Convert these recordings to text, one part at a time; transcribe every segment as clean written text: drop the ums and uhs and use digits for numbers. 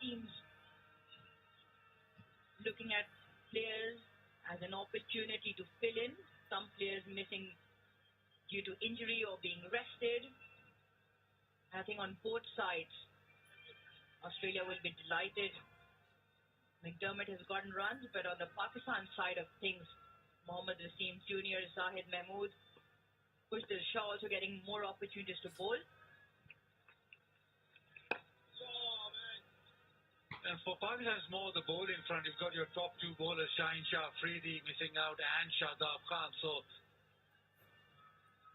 teams looking at players as an opportunity to fill in. Some players missing due to injury or being rested. I think on both sides, Australia will be delighted. McDermott has gotten runs, but on the Pakistan side of things, Mohammad Wasim Jr., Zahid Mahmood, Khushdil Shah also getting more opportunities to bowl. And for Pakistan, it's more the bowling front. You've got your top two bowlers, Shaheen Shah Afridi missing out, and Shadab Khan. So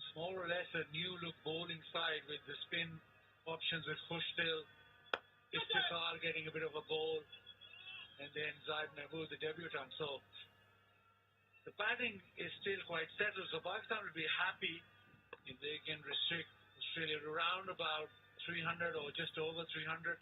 it's more or less a new look bowling side with the spin options with Khushdil, Iftikhar getting a bit of a bowl, and then Zahid Mahmood, the debutant. So the batting is still quite settled. So Pakistan will be happy if they can restrict Australia to around about 300 or just over 300.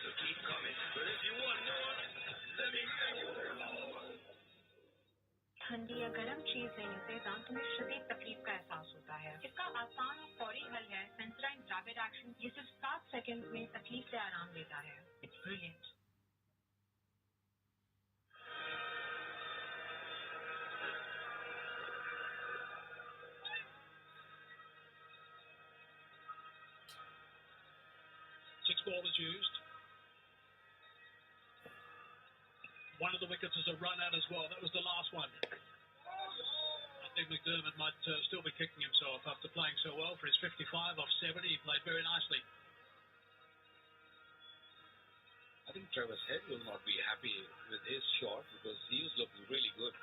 So keep coming. But if you want more, let me hear you. ठंडी या गर्म चीज लेने से दांतों में शदीद तकलीफ का एहसास होता है। इसका आसान और फौरी हल है सेंसोडाइन रैपिड एक्शन। ये सिर्फ 7 सेकंड में तकलीफ से आराम देता है। It's brilliant. Six ball is used. One of the wickets is a run out as well. That was the last one. I think McDermott might still be kicking himself after playing so well for his 55 off 70. He played very nicely. I think Travis Head will not be happy with his shot because he was looking really good.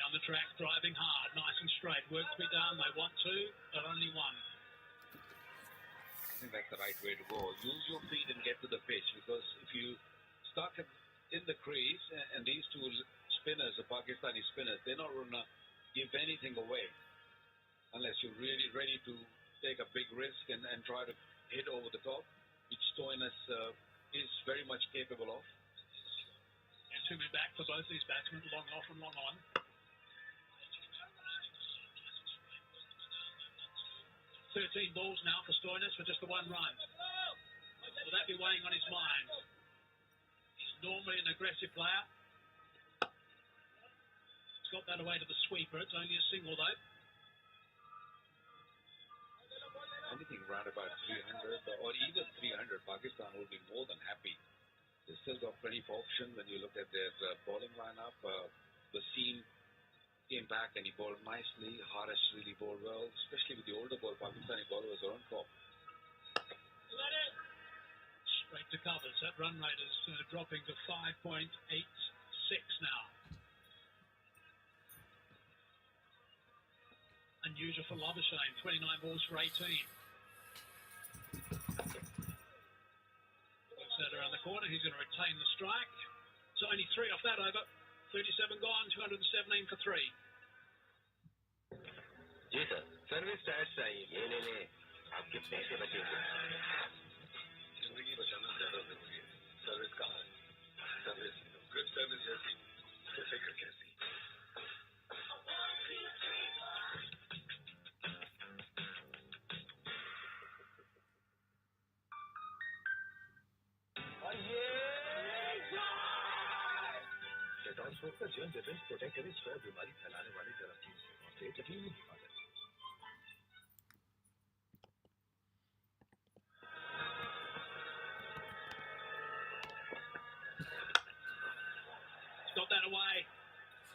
Down the track, driving hard, nice and straight. Work to be done. They want two, but only one. I think that's the right way to go. Use your feet and get to the pitch because if you stuck in the crease and these two spinners, the Pakistani spinners, they're not going to give anything away unless you're really ready to take a big risk and try to hit over the top, which Stoinis is very much capable of. And 2 men back for both these batsmen, long off and long on. 13 balls now for Stoinis for just the one run. Will that be weighing on his mind? Normally an aggressive player. He's got that away to the sweeper. It's only a single though. Anything round about 300 or even 300, Pakistan will be more than happy. They still got plenty of option when you look at their bowling lineup. Wasim came back and he bowled nicely. Harish really bowled well, especially with the older ball. Pakistani bowlers are on top. Straight to covers. That run rate is dropping to 5.86 now. Unusual for Labuschagne. 29 balls for 18. Works that around the corner. He's going to retain the strike. So only 3 off that over. 37 gone. 217 for 3. जी sir, service tax चाहिए। ये ले ले, आपके पैसे बचेंगे। जिंदगी बचाना ज्यादा जरूरी है। सर्विस कहाँ है? सर्विस, गुड सर्विस जैसी, तो फिक्र कैसी? डेटॉल सोप का जर्म डिफेंस प्रोटेक्ट करे 100 बीमारी फैलाने वाली जरासीम से और पेट यकीनी हिफाजत। Got that away.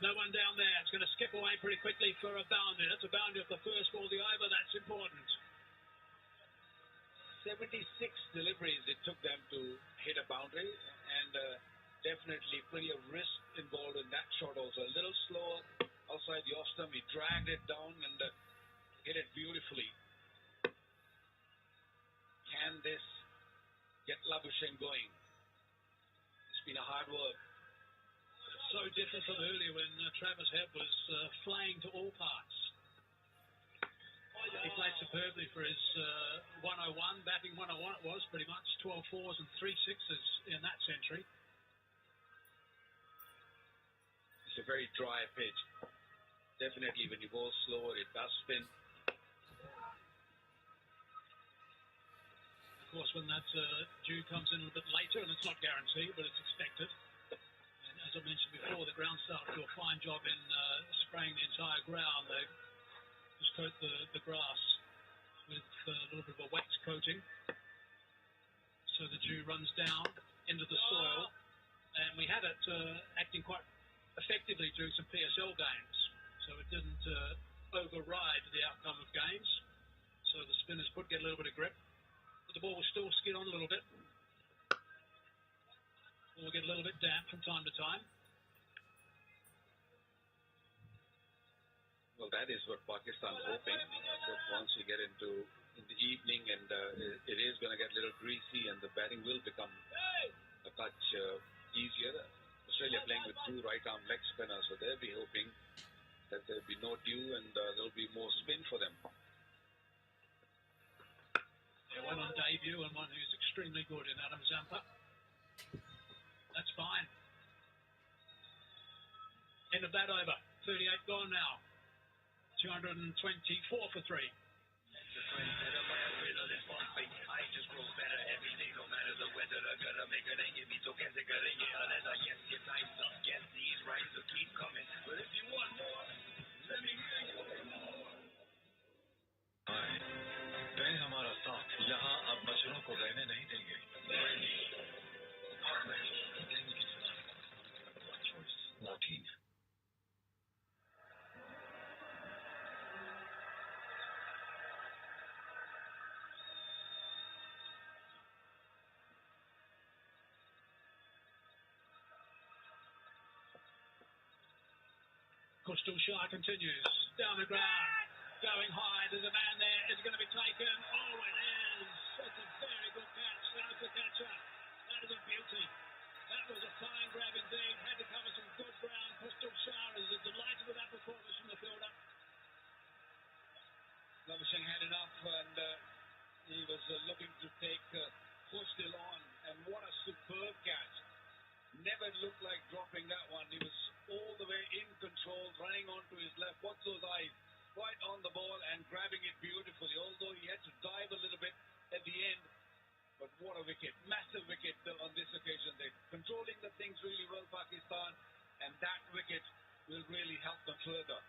No one down there. It's going to skip away pretty quickly for a boundary. That's a boundary of the first ball, the over. That's important. 76 deliveries it took them to hit a boundary, and definitely plenty of risk involved in that shot also. A little slower outside the off stump. He dragged it down and hit it beautifully. Can this get Labuschagne going? It's been a hard work. So different from earlier when Travis Head was flaying to all parts. He played superbly for his 101, batting 101 it was pretty much, 12 fours and 3 sixes in that century. It's a very dry pitch. Definitely when you go slower it does spin. Of course when that dew comes in a little bit later, and it's not guaranteed but it's expected. And as I mentioned before, the ground staff do a fine job in spraying the entire ground. They just coat the grass with a little bit of a wax coating so the dew runs down into the soil, and we had it acting quite effectively during some PSL games, so it didn't override the outcome of games, so the spinners could get a little bit of grip, but the ball will still skid on a little bit. We'll get a little bit damp from time to time. Well, that is what Pakistan is hoping. That once we get into in the evening and it is going to get a little greasy and the batting will become a touch easier. Australia playing with 2 right-arm leg spinners, so they'll be hoping that there'll be no dew and there'll be more spin for them. Yeah, one on debut and one who's extremely extremely good in Adam Zampa. That's fine. End of that over. 38 gone now. 224 for 3. I just grow better every day, no matter the weather. I gotta make it and give me so कैसे करेंगे unless I get times up. Get these rhymes will keep coming. But if you want more, let me hear you. वे हमारा साथ यहाँ अब बच्चों को रहने नहीं देंगे. Choice 14. Coastal Shah continues. Down the ground. Going high. There's a man there. Is it going to be taken? Oh, it is. That's a very good catch. That's the catcher. That is a beauty. That was a fine grab indeed. Had to cover some good ground. Coastal Shah is delighted with that performance from the fielder. Labuschagne had enough and he was looking to take Coastal on. And what a superb catch. Never looked like dropping that one. He was all the way in control, running onto his left. What's those eyes? Right on the ball and grabbing it beautifully. Although he had to dive a little bit at the end. But what a wicket. Massive wicket on this occasion. They're controlling the things really well, Pakistan. And that wicket will really help them further.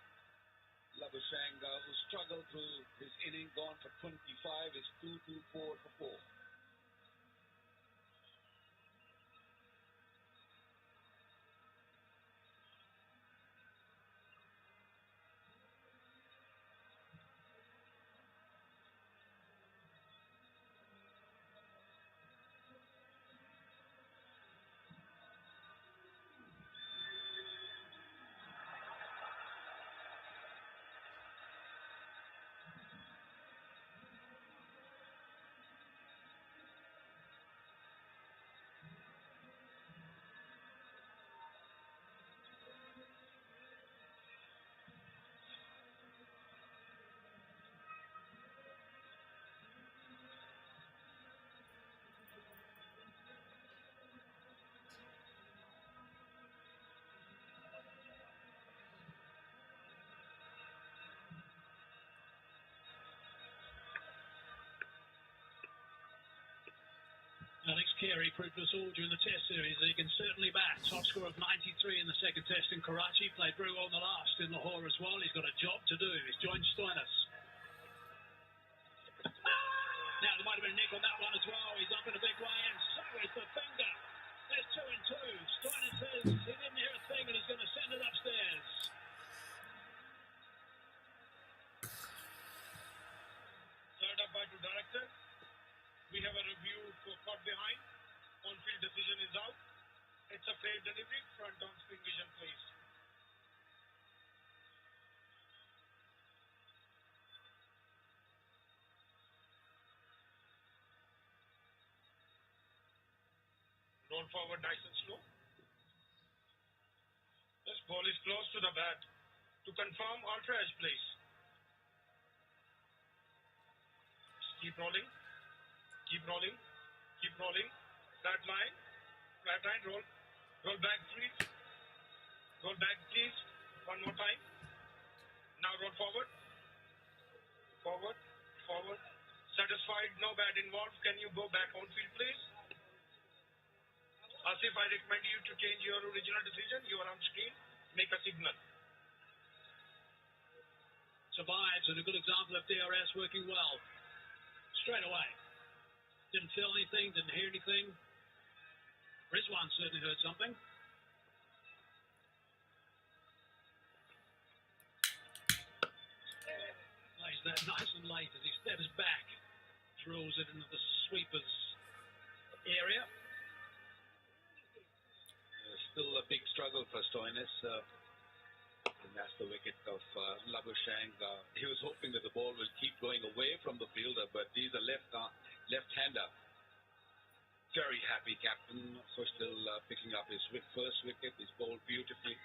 Labuschagne, who struggled through his inning, gone for 25, is 2-2-4 for 4. Alex Carey proved us all during the Test series that he can certainly bat. Top score of 93 in the second Test in Karachi. Played very well in the last in Lahore as well. He's got a job to do. He's joined Stoinis. Now, there might have been a nick on that one as well. He's up in a big way, and so is the finger. There's 2 and 2. Stoinis says he didn't hear a thing, and he's going to send it upstairs. Third up by 2 directors. We have a review for caught behind. On-field decision is out. It's a fair delivery. Front on screen vision, please. Roll forward nice and slow. This ball is close to the bat. To confirm, ultra edge, please. Keep rolling. Keep rolling. Keep rolling. Flat line. Flat line. Roll. Roll back, please. Roll back, please. One more time. Now roll forward. Forward. Forward. Satisfied. No bat involved. Can you go back on field, please? Asif, I recommend you to change your original decision. You are on screen. Make a signal. Survives, and a good example of DRS working well. Straight away. Didn't feel anything, didn't hear anything. Rizwan certainly heard something. Plays that nice and late as he steps back. Drills it into the sweeper's area. Still a big struggle for Stoinis. And that's the wicket of Labuschagne. He was hoping that the ball will keep going away from the fielder, but he's a left-hander. Very happy captain. So still picking up his first wicket. He's bowled beautifully.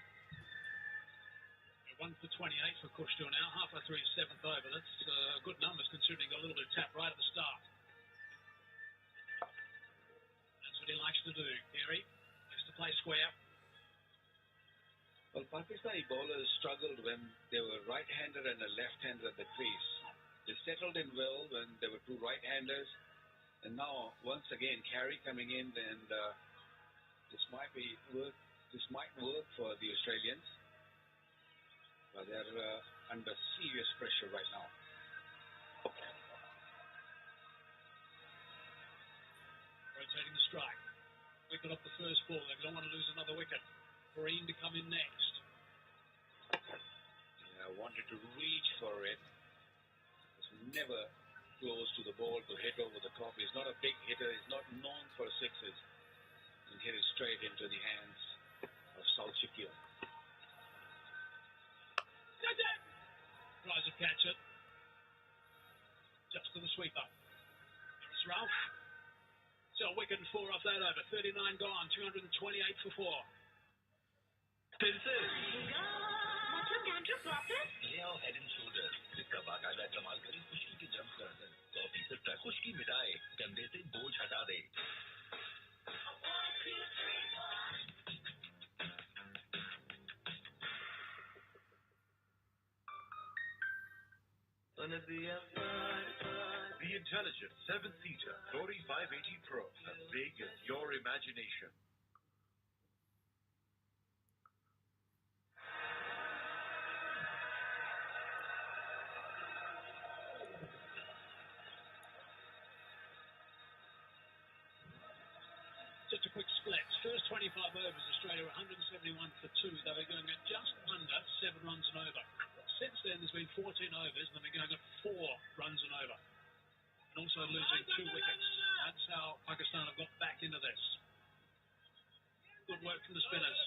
1 for 28 for Kushto now. Halfway through his 7th over. That's good numbers considering he got a little bit of tap right at the start. Gary. Has to play square. Well, Pakistani bowlers struggled when they were right-hander and a left-hander at the crease. They settled in well when there were two right-handers, and now once again Carey coming in, and this might work for the Australians, but they're under serious pressure right now. Rotating the strike. Wicket off the first ball. They don't want to lose another wicket. Green to come in next. Yeah, wanted to reach for it. Was never close to the ball to hit over the top. He's not a big hitter. He's not known for sixes. And hit it straight into the hands of South Shakil. Tries to catch it. Just to the sweeper. It's Ralph. So a wicket and 4 off that over. 39 gone. 228 for 4. फिर से मतलब dandruff वापस? ले आओ head and shoulder जिसका बाकायदा इस्तेमाल करें खुश्की के जम्स का असर 100% तक खुश्की मिटाए गंदे से बोझ हटा दे The intelligent 7-seater Glory 580 Pro, as big as your imagination. Just a quick split. First 25 overs, Australia were 171 for 2. They were going at just under 7 runs and over. Since then, there's been 14 overs, and they've been going at 4 runs and over. And also losing 2 wickets. That's how Pakistan have got back into this. Good work from the spinners.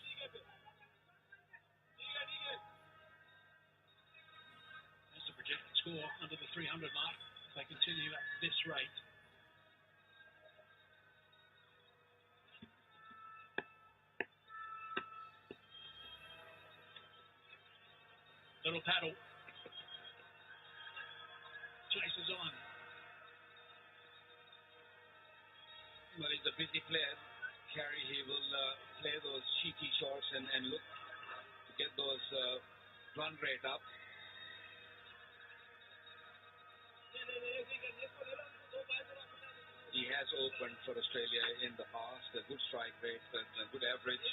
That's the projected score under the 300 mark if they continue at this rate. Little paddle. Chases on. Well, he's a busy player. Carey, he will play those cheeky shots and look to get those run rate up. He has opened for Australia in the past. A good strike rate, a good average.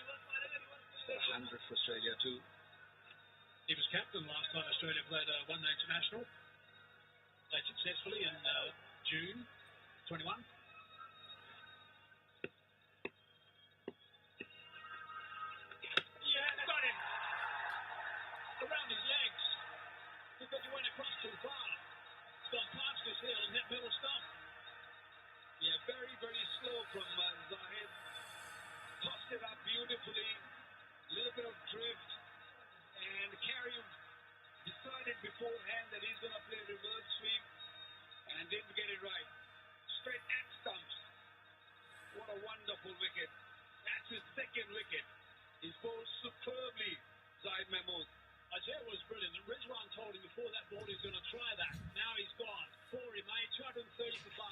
100 for Australia too. He was captain last time Australia played a one-day international. Played successfully in June 21. Yeah, got him. Around his legs. Because he went across too far. It's gone past his heel and hit middle stump. Yeah, very, very slow from Zahid. Tossed it up beautifully. A little bit of drift. And Carey decided beforehand that he's going to play reverse sweep and didn't get it right. Straight at stumps. What a wonderful wicket. That's his second wicket. He's bowled superbly, Zahid Mahmood. Ajay was brilliant. And Rizwan told him before that ball he's going to try that. Now he's gone. 4 he made, 230 for 5.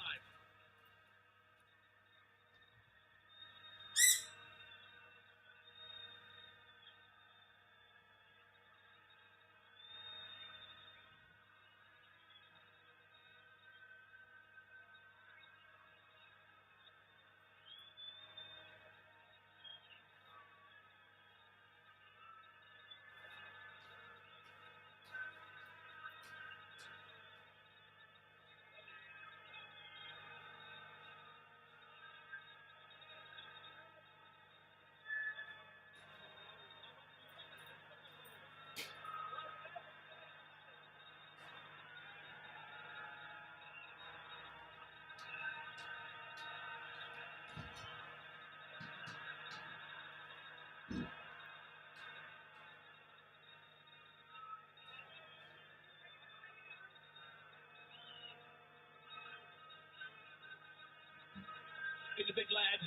He's a big lad,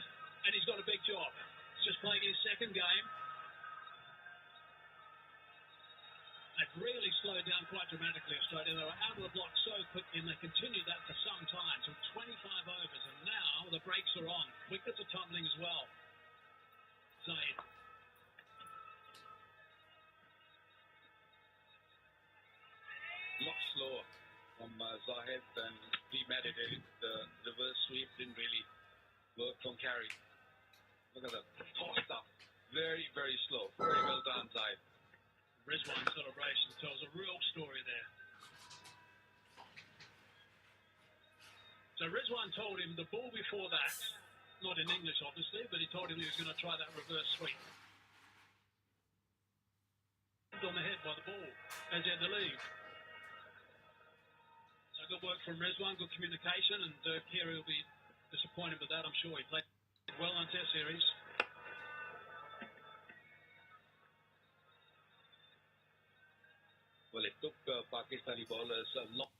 and he's got a big job. He's just playing his second game. They've really slowed down quite dramatically, Australia. They were out of the block so quickly, and they continued that for some time, till 25 overs, and now the brakes are on. Wickets are tumbling as well. Zaid. Lot slower from Zahid and premeditated. The reverse sweep didn't really work from Carey. Look at that. Tossed up. Very, very slow. Very well done, Zahid. Rizwan celebration tells a real story there. So Rizwan told him the ball before that, not in English obviously, but he told him he was going to try that reverse sweep. On the head by the ball as he had to leave. So good work from Rizwan, good communication, and Carey will be disappointed with that, I'm sure. He played well on Test series. Well, it took Pakistani bowlers a long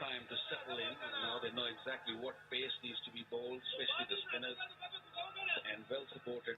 time to settle in. Now they know exactly what pace needs to be bowled, especially the spinners, and well supported.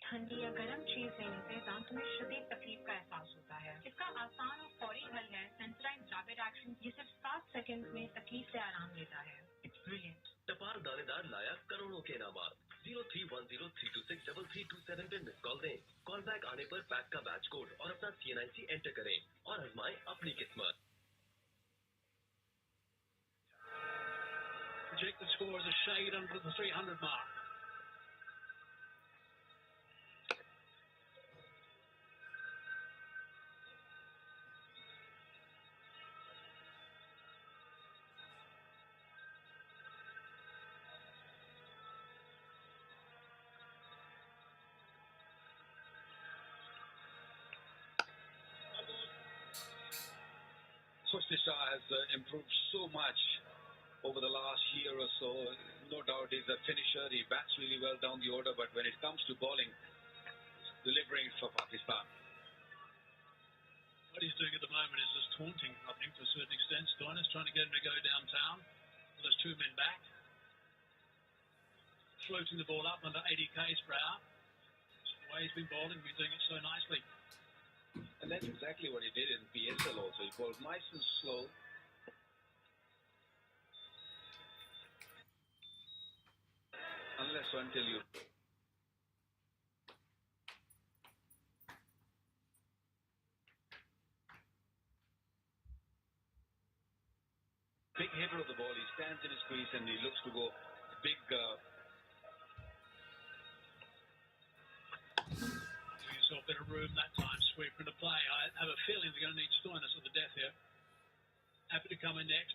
ठंडी या गर्म चीज लेने से दांतों में शदीद तकलीफ का एहसास होता है। इसका आसान और फौरी हल है सेंसराइन रैपिड एक्शन। ये सिर्फ 7 सेकंड में तकलीफ से आराम देता है। It's brilliant. टपार दानेदार लाया करोड़ों के इनामात। 0310326327 पे मिस कॉल दें। कॉल बैक आने पर पैक का बैच कोड और अपना CNIC एंटर करें और आजमाएं अपनी किस्मत। Projected score is a shade under the 300 mark. Shah has improved so much over the last year or so. No doubt he's a finisher. He bats really well down the order, but when it comes to bowling, delivering for Pakistan. What he's doing at the moment is just taunting, I think, to a certain extent. Steiner's trying to get him to go downtown with those two men back. Floating the ball up under 80 k's per hour. The way he's been bowling, he's doing it so nicely. And that's exactly what he did in PSL also. He bowled nice and slow. Unless or until you... Big hitter of the ball. He stands in his crease and he looks to go big... A bit of room that time, sweeper to play. I have a feeling they're going to need Stoinis at the death here. Happy to come in next.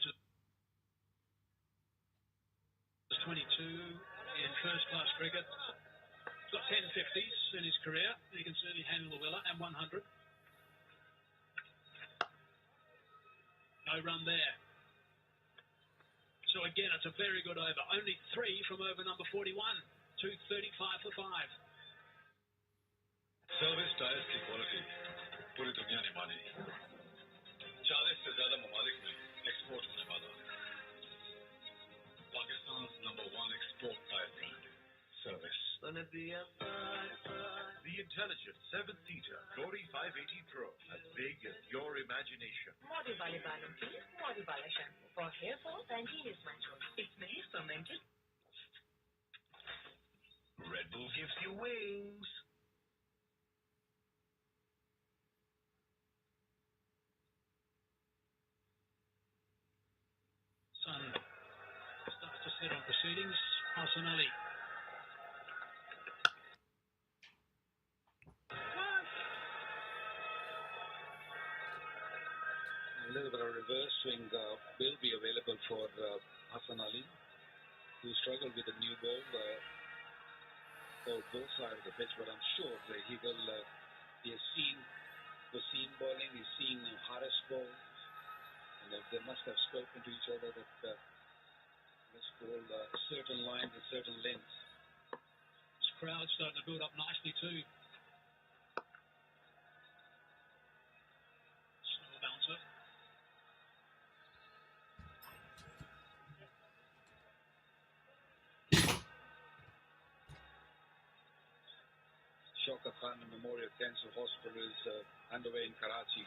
22 in first-class cricket. He's got 10 50s in his career. He can certainly handle the Willer and 100. No run there. So again, it's a very good over. Only 3 from over number 41. 235 for 5. Service tyres की quality पूरी दुनिया ने मानी। 40 से ज्यादा ममालिक में export होने वाला Pakistan number 1 export tyre brand service. The intelligent 7-seater Glory 580 Pro, as big as your imagination. Model वाले बालों के लिए मॉडल वाला shampoo for hair fall and hair natural. इसमें fermented. Red Bull gives you wings. Sun starts to set on proceedings. Hassan Ali. A little bit of reverse swing will be available for Hassan Ali, who struggled with the new ball both sides of the pitch, but I'm sure that he will. He has seen the seam bowling, he's seen Harris bowl, and they must have spoken to each other that let's bowl certain lines and certain lengths. This crowd's starting to build up nicely too. Dr. Khan Memorial Cancer Hospital is underway in Karachi.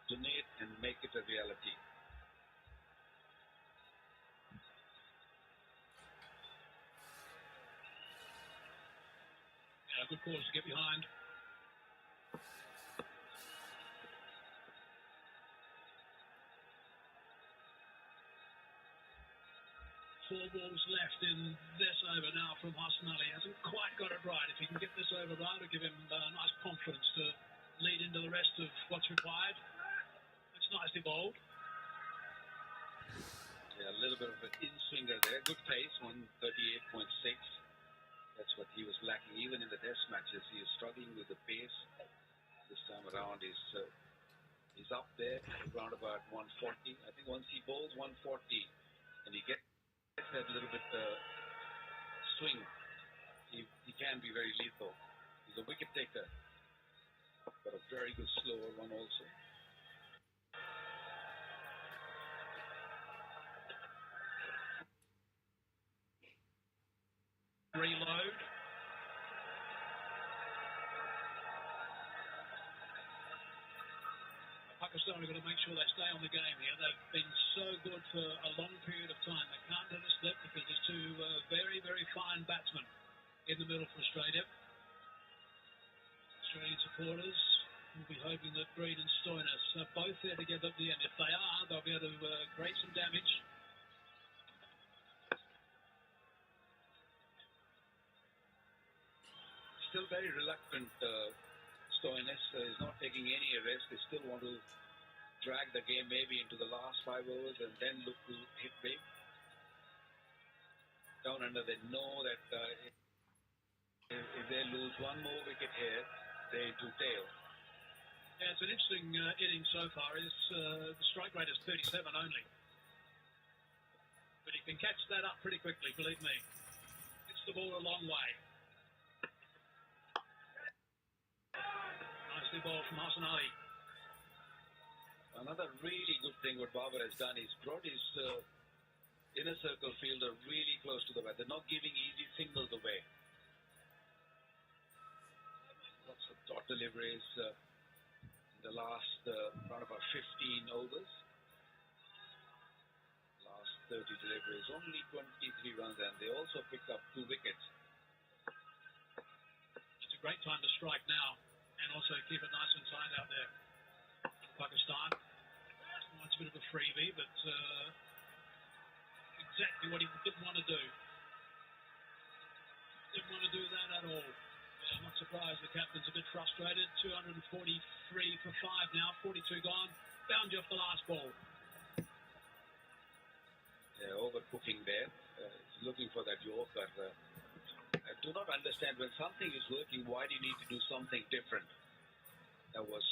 Donate and make it a reality. Yeah, good cause to get behind. 4 balls left in this over now from Hassan Ali. Hasn't quite got it right. If he can get this over right, it'll give him nice confidence to lead into the rest of what's required. It's nicely bowled. Yeah, a little bit of an in-swinger there. Good pace, 138.6. That's what he was lacking even in the test matches. He is struggling with the pace. This time around he's up there around about 140. I think once he bowls 140 and he gets that little bit swing, he can be very lethal. He's a wicket taker, but a very good slower one also. Reload. Pakistan are going to make sure they stay on the game here. They've been so good for a long period of time. They can't let it slip because there's two very, very fine batsmen in the middle for Australia. Australian supporters will be hoping that Green and Stoinis are both there together at the end. If they are, they'll be able to create some damage. Still very reluctant. Stoinis is not taking any rest. They still want to drag the game maybe into the last 5 overs and then look to hit big. Down under, they know that if they lose one more wicket here, they're into tail. Yeah, it's an interesting inning so far. The strike rate is 37 only. But he can catch that up pretty quickly, believe me. Hits the ball a long way. Nicely bowled from Hassan Ali. Another really good thing what Babar has done is brought his inner circle fielder really close to the bat. They're not giving easy singles away. Lots of dot deliveries in the last around about 15 overs. Last 30 deliveries, only 23 runs, and they also picked up 2 wickets. It's a great time to strike now and also keep it nice and tight out there. Pakistan. Well, it's a bit of a freebie, but exactly what he didn't want to do. Didn't want to do that at all. I'm not surprised the captain's a bit frustrated. 243 for 5 now, 42 gone. Bound you off the last ball. Yeah, overcooking there. He's looking for that Yorker. I do not understand when something is working, why do you need to do something different? That was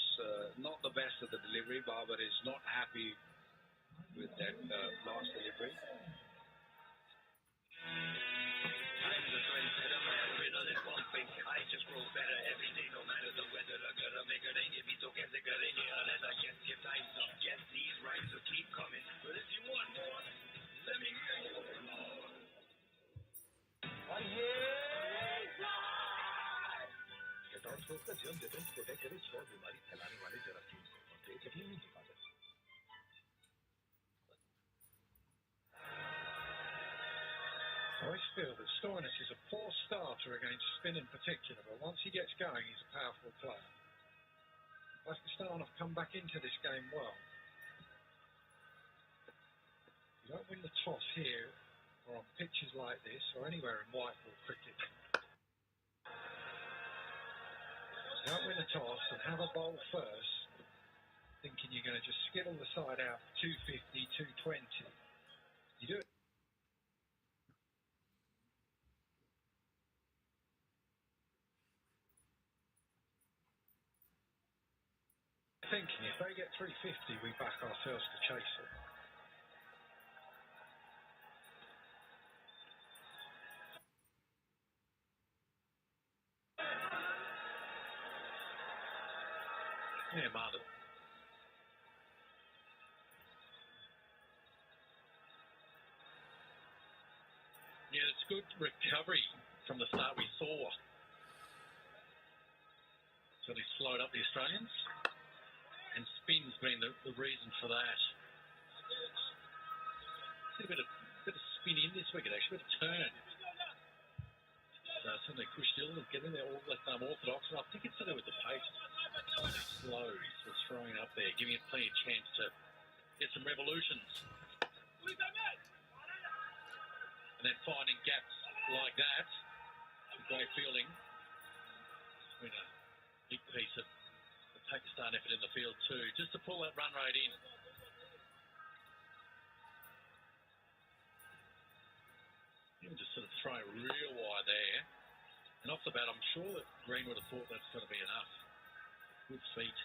not the best of the delivery. Babar is not happy with that last delivery. I'm the trendsetter, man. Riddle is bumping. I just grow better every day, no matter the weather. Agar मैं करेंगे भी तो कैसे करेंगे? Unless I get your time up. Yes, these rhymes will keep coming. But if you want more, let me hear you roar. का germ defence protect करे 100 बीमारी फैलाने वाले जरासीम से और तेज यकीनी हिफाजत। I always feel that Stoinis is a poor starter against spin in particular, but once he gets going, he's a powerful player. Pakistan have come back into this game well. You don't win the toss here, or on pitches like this, or anywhere in white ball cricket. You don't win the toss and have a bowl first, thinking you're going to just skittle the side out for 250, 220. You do it. Thinking if they get 350, we back ourselves to chase it. Yeah, Martin. Yeah, it's good recovery from the start we saw. certainly slowed up the Australians, and spin's been the reason for that. See a bit of spin in this wicket, actually, a bit of turn. Certainly Kushdil is getting there, all left arm orthodox, and I think it's to do with the pace. It's slow, he's just throwing it up there, giving it plenty of chance to get some revolutions. And then finding gaps like that, great fielding. It's been a big piece of the Pakistan effort in the field too, just to pull that run rate in. Even just sort of throw it real wide there. And off the bat, I'm sure that Green would have thought that's going to be enough. Good feet.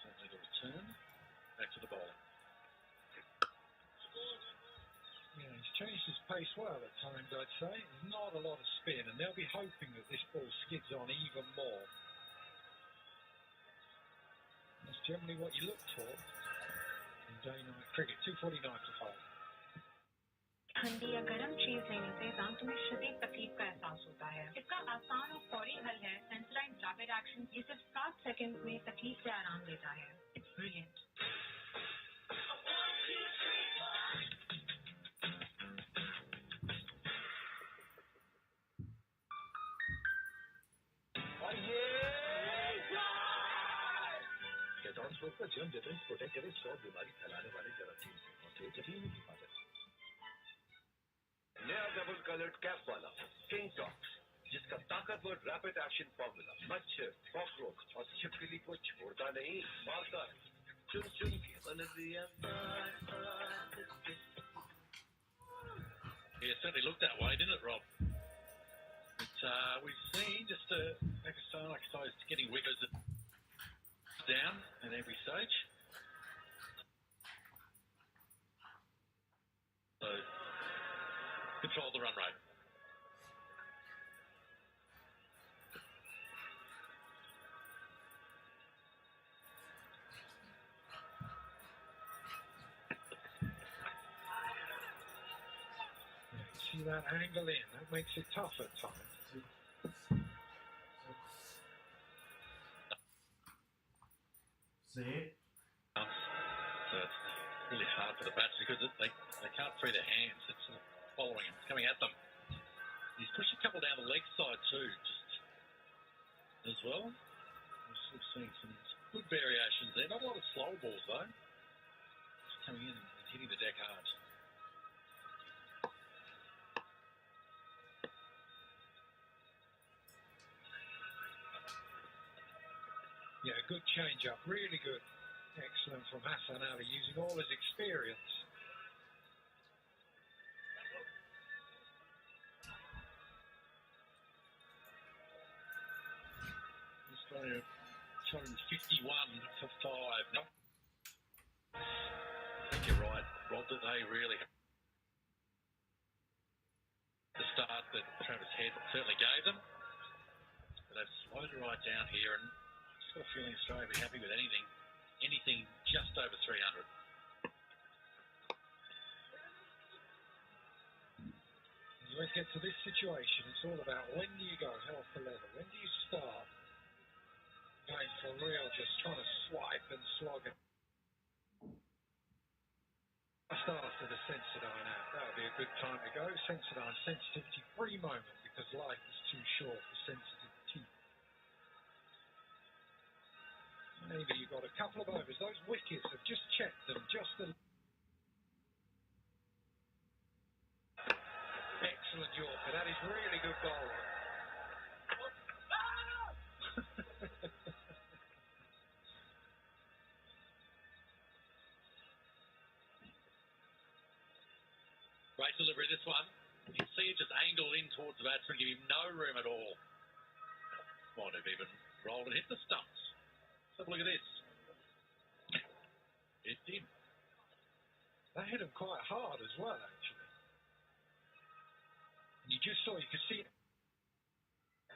Certainly the return. Back to the bowler. Yeah, he's changed his pace well at times, I'd say. There's not a lot of spin, and they'll be hoping that this ball skids on even more. That's generally what you look for in day-night cricket. 2:49 for 5. ठंडी या गर्म चीज लेने से दांतों में शदीद तकलीफ का एहसास होता है। इसका आसान और फौरी हल है सेंसोडाइन रैपिड एक्शन। ये सिर्फ 7 सेकंड में तकलीफ से आराम देता है। It's brilliant. कैटॉन्स का जर्म डिफरेंस प्रोटेक्ट करे 100 बीमारी फैलाने वाले जरासीम से और यकीन की हिफाजत। नया डबल कलर्ड कैप वाला किंग टॉक्स, जिसका ताकतवर रैपिड एक्शन फॉर्मूला मच्छर, कॉकरोच और छिपकली को छोड़ता नहीं, मारता है चुन चुन के। Yeah, it certainly looked that way, didn't it, Rob? But we've seen just Pakistan, like I suppose, getting wickets down at every stage. So, control the run rate. See that angle in, that makes it tough at times. See? So it's really hard for the bats because they can't free their hands. It's following him, it's coming at them. He's pushed a couple down the leg side too, just as well. We've seen some good variations there. Not a lot of slow balls though. Just coming in and hitting the deck hard. Yeah, good change-up, really good. Excellent from Hassan Ali, using all his experience. Australia 251 for 5. No. I think you're right, Rob, that they really the start that Travis Head certainly gave them. But they've slowed it right down here, and I've just got a feeling Australia will be happy with anything just over 300. When you get to this situation, it's all about when do you go health to level? When do you start going for real, just trying to swipe and slog it? Just after the Sensodyne app, that would be a good time to go. Sensodyne sensitivity-free moment, because life is too short for sensitive teeth. Maybe you've got a couple of overs. Those wickets have just checked them just a... Excellent Yorker. That is really good bowling. Great delivery, this one. You can see it just angled in towards the batsman, give him no room at all. Might have even rolled and hit the stumps. Let's have a look at this. It did. That hit him quite hard as well, actually. And you just saw, you could see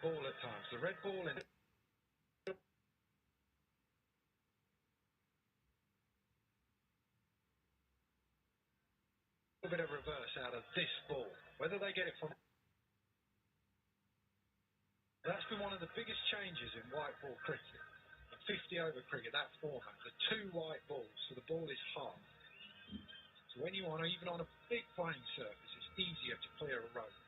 ball at times. The red ball in it. A bit of reverse out of this ball. Whether they get it from That's been one of the biggest changes in white ball cricket. The 50-over cricket, that format, the 2 white balls, so the ball is hard. So when you want, even on a big playing surface, it's easier to clear a rope.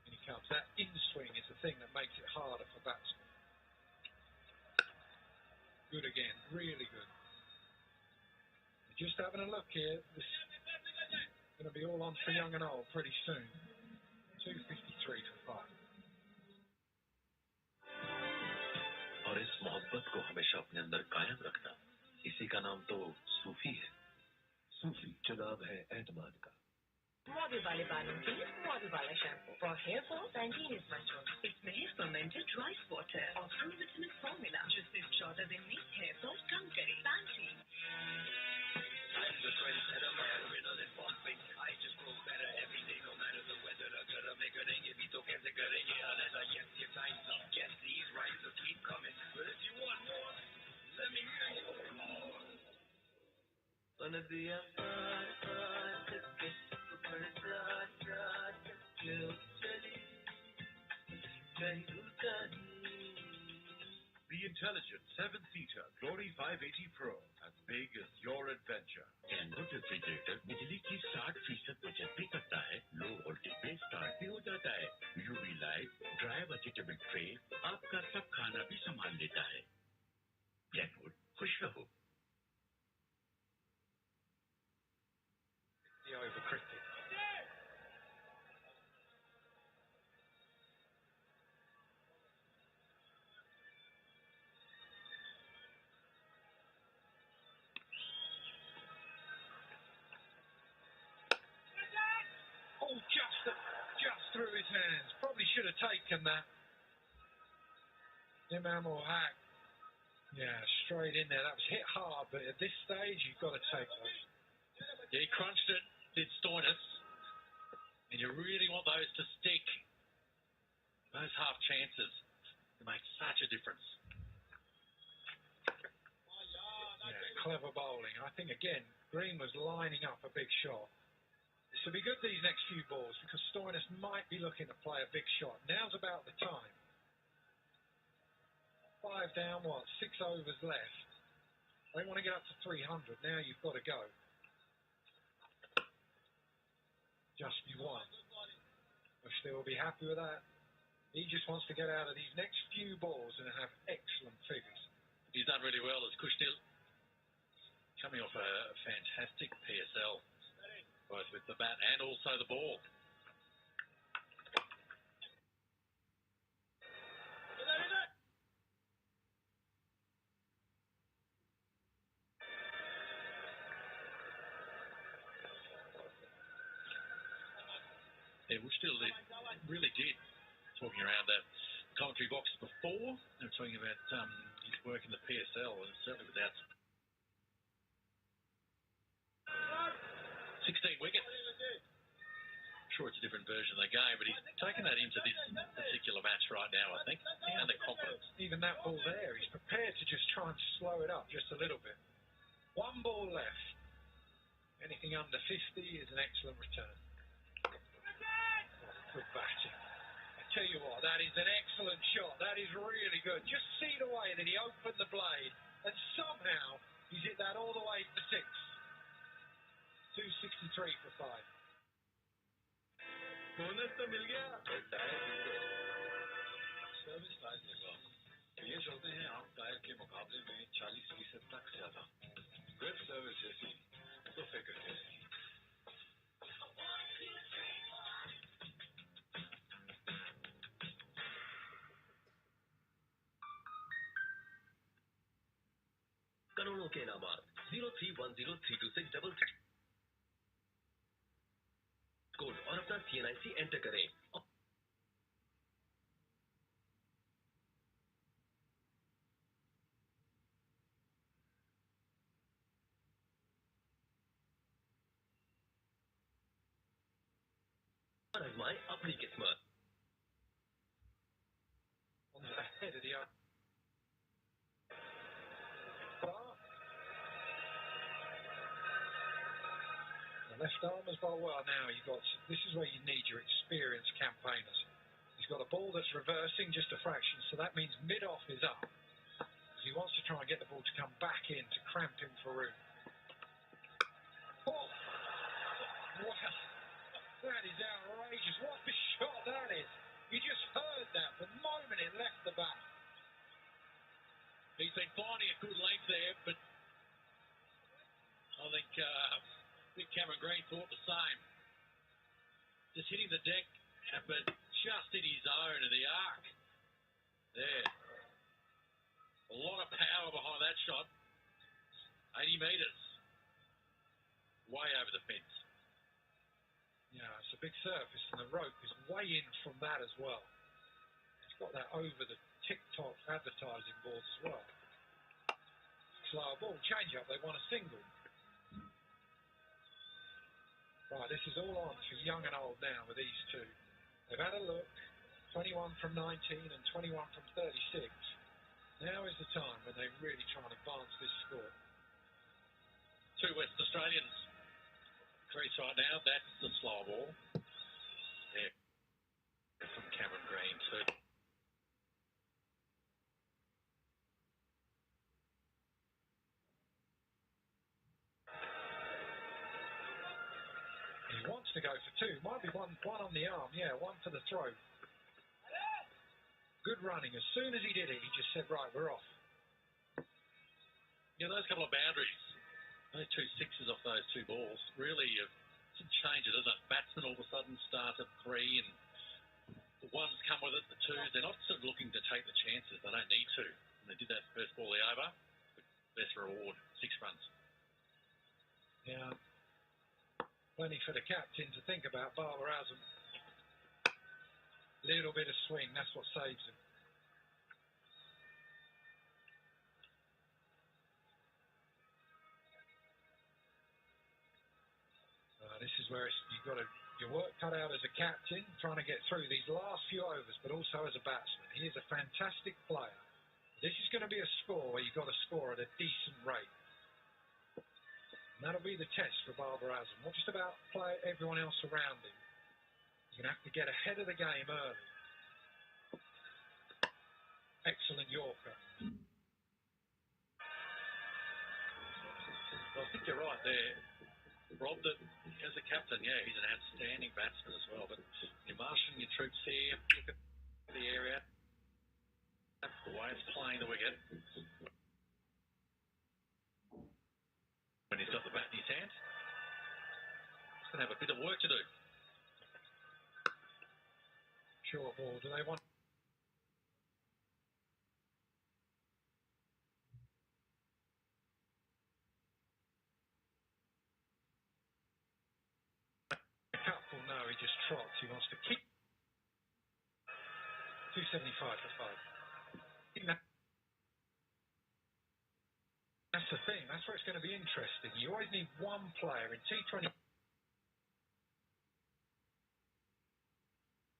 And he comes. That in-swing is the thing that makes it harder for batsmen. Good again, really good. Just having a look here. This is going to be all on for young and old pretty soon. 253 for 5. और इस मोहब्बत को हमेशा अपने अंदर कायम रखना, इसी का नाम तो सूफी है। सूफी चुनाव है एतमाद का। मॉडल वाले बालों के लिए मॉडल वाला shampoo. For hair fall, Pantene is my choice. इसमें है फर्मेंटेड राइस वाटर और प्रोविटामिन फॉर्मूला, जो सिर्फ 14 दिन में हेयर फॉल कम करे। Pantene. The intelligent 7-seater Glory 580 Pro, as big as your adventure. कैनवो रेफ्रिजरेटर बिजली की 60% बचत भी करता है। लो वोल्टेज पे स्टार्ट भी हो जाता है। UV light, dry vegetable tray, आपका सब खाना भी संभाल लेता है। कैनवो, खुश रहो। The over cricket. Oh, just through his hands. Probably should have taken that. Imam or Hack. Yeah, straight in there. That was hit hard, but at this stage, you've got to take those. Yeah, he crunched it, did Stoinis. And you really want those to stick. Those half chances can make such a difference. Yeah, clever bowling. I think, again, Green was lining up a big shot. This will be good, these next few balls, because Stoinis might be looking to play a big shot. Now's about the time. 5 down, 6 overs left. They want to get up to 300. Now you've got to go. Just be one. Kushtil will be happy with that. He just wants to get out of these next few balls and have excellent figures. He's done really well as Kushtil. Coming off a fantastic PSL, both with the bat and also the ball. Yeah, Kushtil really did. Talking around that commentary box before, they were talking about his work in the PSL, and certainly without 16 wickets. I'm sure it's a different version of the game, but he's taken that into this particular match right now, I think, and the confidence. Even that ball there, he's prepared to just try and slow it up just a little bit. 1 ball left. Anything under 50 is an excellent return. Good batting. I tell you what, that is an excellent shot. That is really good. Just see the way that he opened the blade, and somehow he's hit that all the way for 6. 263 for 5. Bonus तो मिल गया। Service time लगा। ये चलते हैं आम tyre के मुकाबले में 40% तक ज्यादा। गुड सर्विस जैसी तो फिक्र है। करोड़ों के इनामात 0310326333 कोड और अपना CNIC एंटर करें। और आजमाएं अपनी किस्मत। On the head of the left arm as well. Well, now you've got. This is where you need your experienced campaigners. He's He's got a ball that's reversing just a fraction, so that means mid-off is up. He wants to try and get the ball to come back in to cramp him for room. Oh, wow. That is outrageous. What a shot that is. You just heard that the moment it left the bat. He's been finding a good length there, but I think Cameron Green thought the same. Just hitting the deck, but just in his own in the arc. There. A lot of power behind that shot. 80 metres. Way over the fence. Yeah, it's a big surface, and the rope is way in from that as well. It's got that over the TikTok advertising board as well. Slower ball, change up, they want a single. Right, this is all on for young and old now with these two. They've had a look, 21 from 19 and 21 from 36. Now is the time when they really try and advance this score. Two West Australians. Crease right now, that's the slow ball. There. From Cameron Green too. He wants to go for two. Might be one on the arm. Yeah, one for the throw. Good running. As soon as he did it, he just said, right, we're off. Yeah, those couple of boundaries, those two sixes off those two balls, really should change it, doesn't it? Batsmen all of a sudden start at 3 and the ones come with it, the twos. They're not sort of looking to take the chances. They don't need to. And they did that first ball the over. Best reward, 6 runs. Yeah. Plenty for the captain to think about. Barber hasn't. Little bit of swing, that's what saves him. This is where you've got your work cut out as a captain, trying to get through these last few overs, but also as a batsman. He is a fantastic player. This is going to be a score where you've got to score at a decent rate. And that'll be the test for Barber Azam. Not just about play everyone else around him. You're going to have to get ahead of the game early. Excellent Yorker. Well, I think you're right there, Rob, that as a captain, yeah, he's an outstanding batsman as well. But you're marshalling your troops here, look at the area, the way it's playing the wicket. When he's got the bat in his hand, he's going to have a bit of work to do. Short ball, do they want... Cutful, no, he just trots. He wants to keep 275 for 5. That's the thing. That's where it's going to be interesting. You always need one player in T20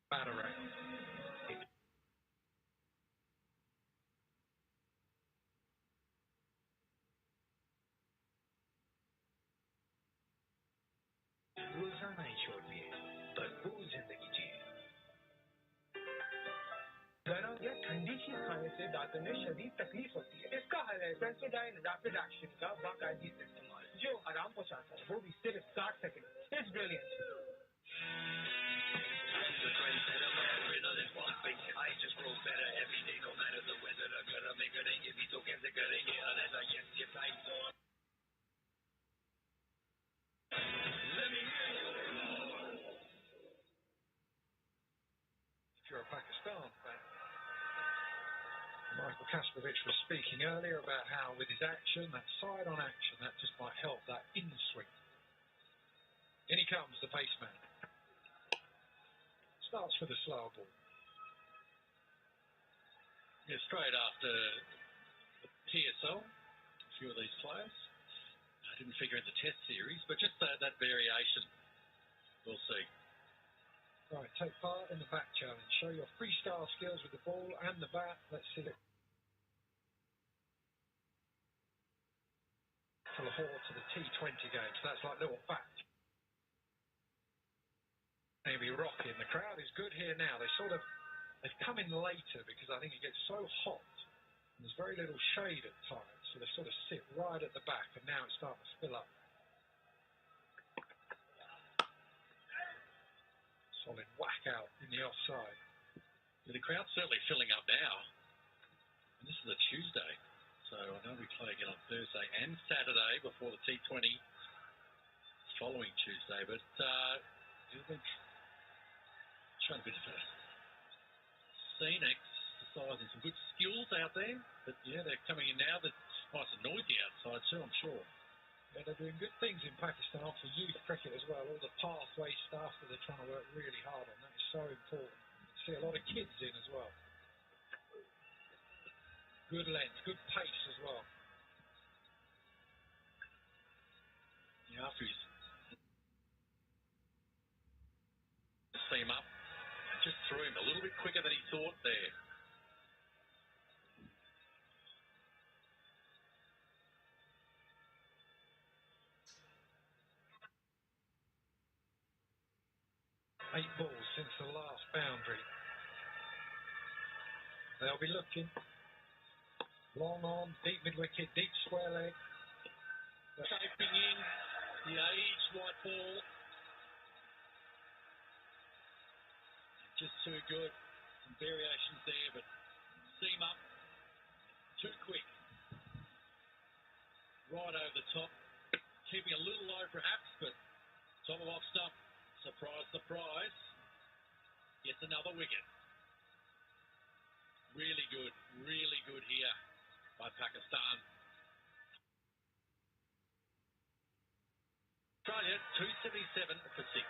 bat around. रोजाना ही छोड़िए भरपूर जिंदगी जिए गरम या ठंडी चीज खाने से दांतों में शदीद तकलीफ होती है। इसका हल है सेंसोडाइन रैपिड एक्शन का बाकायदगी से इस्तेमाल, जो आराम पहुंचाता है, वो भी सिर्फ 60 second. It's brilliant. I just grow better every day, no matter the weather. अगर हमें करेंगे भी तो कैसे करेंगे? Unless I get your time. Let me hear you. If you're a Pakistan fan. Michael Kaspovich was speaking earlier about how with his action, that side-on action, that just might help that in-swing. In he comes, the paceman. Starts for the slower ball. Yeah, straight after the PSL, a few of these players. I didn't figure in the test series, but just that variation, we'll see. Right, take part in the bat challenge. Show your freestyle skills with the ball and the bat. Let's see it. To Lahore to the T20 game. So that's like little bat. Maybe rocking. The crowd is good here now. They sort of They've come in later because I think it gets so hot and there's very little shade at times, so they sort of sit right at the back, and now it's starting to fill up. Solid whack out in the offside. The crowd's certainly filling up now. And this is a Tuesday, so I know we play again on Thursday and Saturday before the T20 following Tuesday, but you've been showing a bit of a scenic exercise and some good skills out there, but yeah, they're coming in now. It's nice and noisy outside too, I'm sure. Yeah, they're doing good things in Pakistan for youth cricket as well. All the pathway stuff that they're trying to work really hard on, that is so important. You see a lot of kids in as well. Good length, good pace as well. Yeah, after he's seam up, just threw him a little bit quicker than he thought there. Eight balls since the last boundary. They'll be looking. Long on, deep mid-wicket, deep square leg. Shaping in the age white ball. Just too good. Some variations there, but seam up. Too quick. Right over the top. Keeping a little low perhaps, but top of off stump. Surprise, surprise. Gets another wicket. Really good here by Pakistan. Australia, 277 for 6.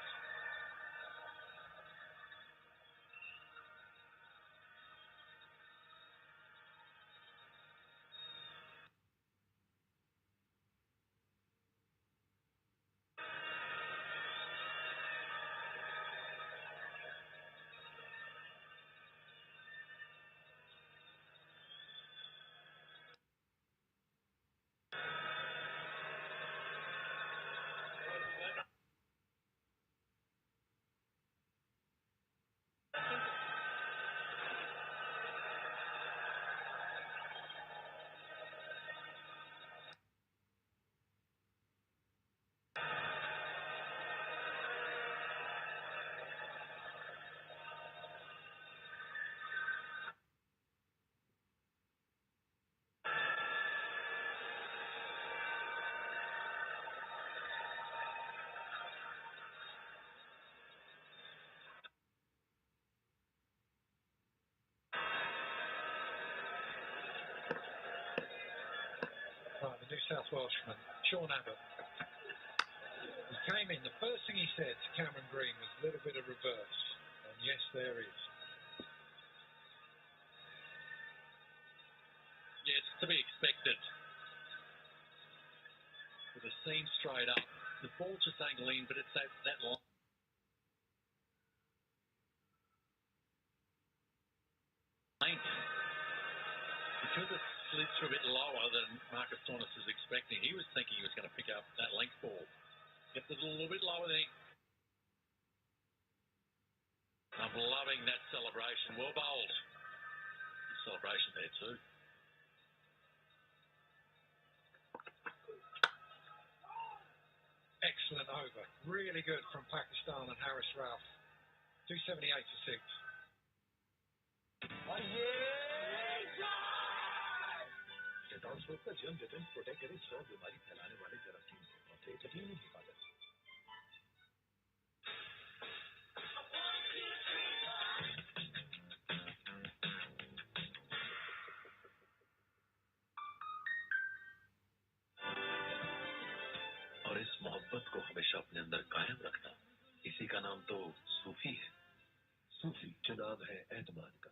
Right, the New South Welshman, Sean Abbott. He came in, the first thing he said to Cameron Green was a little bit of reverse. And yes, there is. Yes, to be expected. With a seam straight up. The ball just angle in, but it's that line. Because it slid through a bit lower than Marcus Stoinis was expecting, he was thinking he was going to pick up that length ball. Kept it a little bit lower than he... I'm loving that celebration. Well bowled. Good celebration there too. Excellent over. Really good from Pakistan and Harris Ralph. 278 for 6. Protect करे 100 बीमारी फैलाने वाले जरासीम से और यकीनी हिफाजत। और इस मोहब्बत को हमेशा अपने अंदर कायम रखना, इसी का नाम तो सूफी है। सूफी चुनाव है एतमाद का।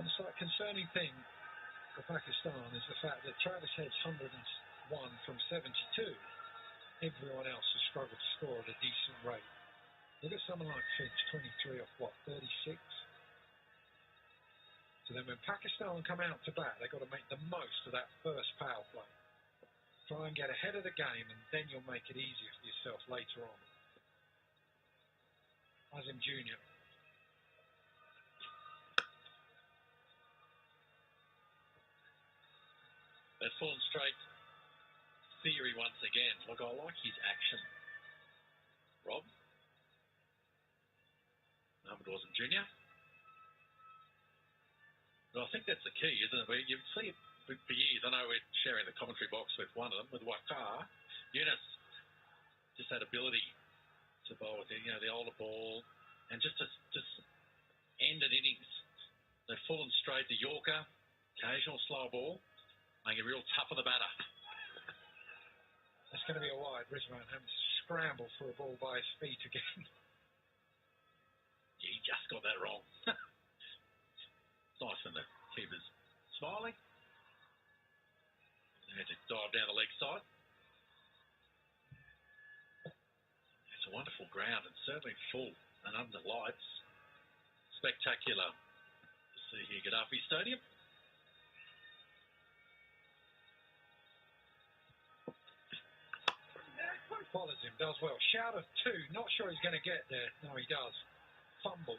One slight concerning thing for Pakistan is the fact that Travis Head's 101 from 72. Everyone else has struggled to score at a decent rate. Look at someone like Finch, 23 off what, 36? So then when Pakistan come out to bat, they've got to make the most of that first power play. Try and get ahead of the game, and then you'll make it easier for yourself later on. Azim Jr. That full and straight theory once again. Look, I like his action. Rob? Ahmed Wasm Jr. But I think that's the key, isn't it? You see it for years. I know we're sharing the commentary box with one of them, with Waqar. Yunus, just that ability to bowl with the older ball and just end an innings. They're full and straight, the Yorker, occasional slow ball, make it real tough on the batter. That's going to be a wide. Rizwan having to scramble for a ball by his feet again. Yeah, he just got that wrong. It's nice when the keeper's smiling. They had to dive down the leg side. It's a wonderful ground and certainly full and under lights. Spectacular to see here at Gaddafi Stadium. Follows him, does well. Shout of 2. Not sure he's going to get there. No, he does. Fumble.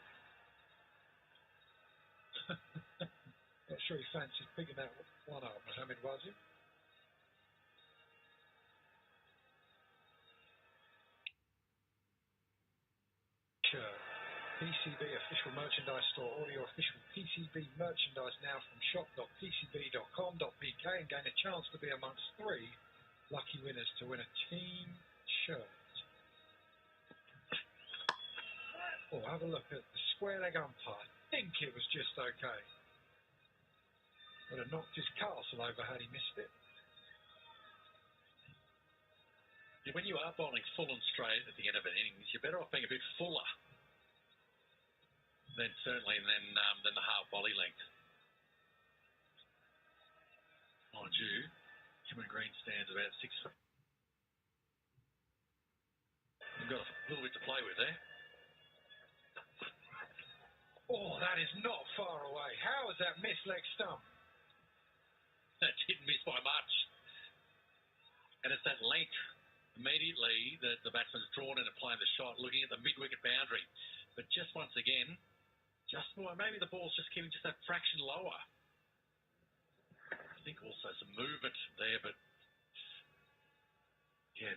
Not sure he fancies picking that one up, Mohammed Wazim. PCB official merchandise store. Audio official PCB merchandise now from shop.pcb.com.pk and gain a chance to be amongst 3 lucky winners to win a team shirt. Oh, have a look at the square leg umpire. I think it was just okay. Would have knocked his castle over had he missed it. Yeah, when you are bowling full and straight at the end of an innings, you're better off being a bit fuller than the half volley length. Mind you, Cameron Green stands about 6 foot. You've got a little bit to play with there. Oh, that is not far away. How has that missed leg stump? That didn't miss by much. And it's that length immediately that the batsman's drawn into playing the shot, looking at the mid-wicket boundary. But just once again, maybe the ball's just keeping just that fraction lower. I think also some movement there, but yeah,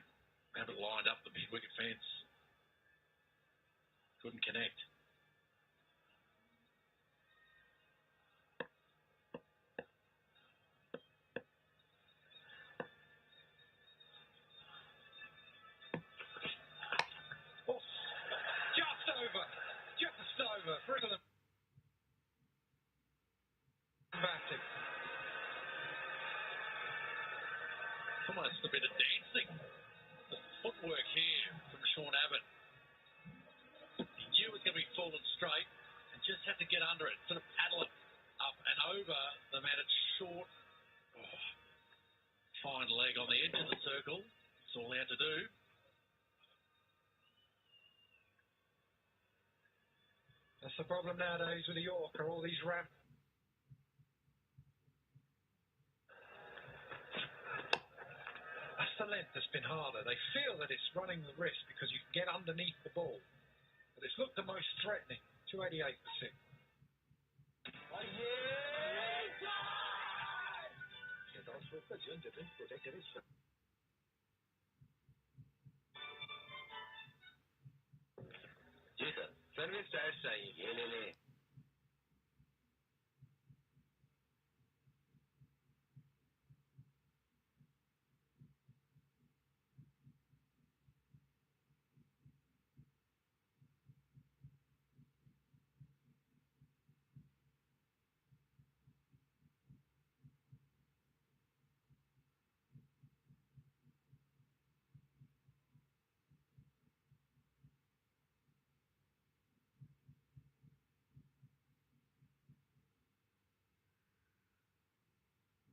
haven't lined up the mid-wicket fence. Couldn't connect. Oh, just over. Brilliant. Batting. Almost a bit of dancing. The footwork here from Sean Abbott. He knew it was going to be full and straight and just had to get under it, sort of paddle it up and over the man at short. Oh, fine leg on the edge of the circle. That's all he had to do. That's the problem nowadays with the Yorker, all these ramp. That's the length that's been harder. They feel that it's running the risk because you can get underneath the ball. But it's looked the most threatening, 288 for 6. जी sir service tyres चाहिए ये ले लें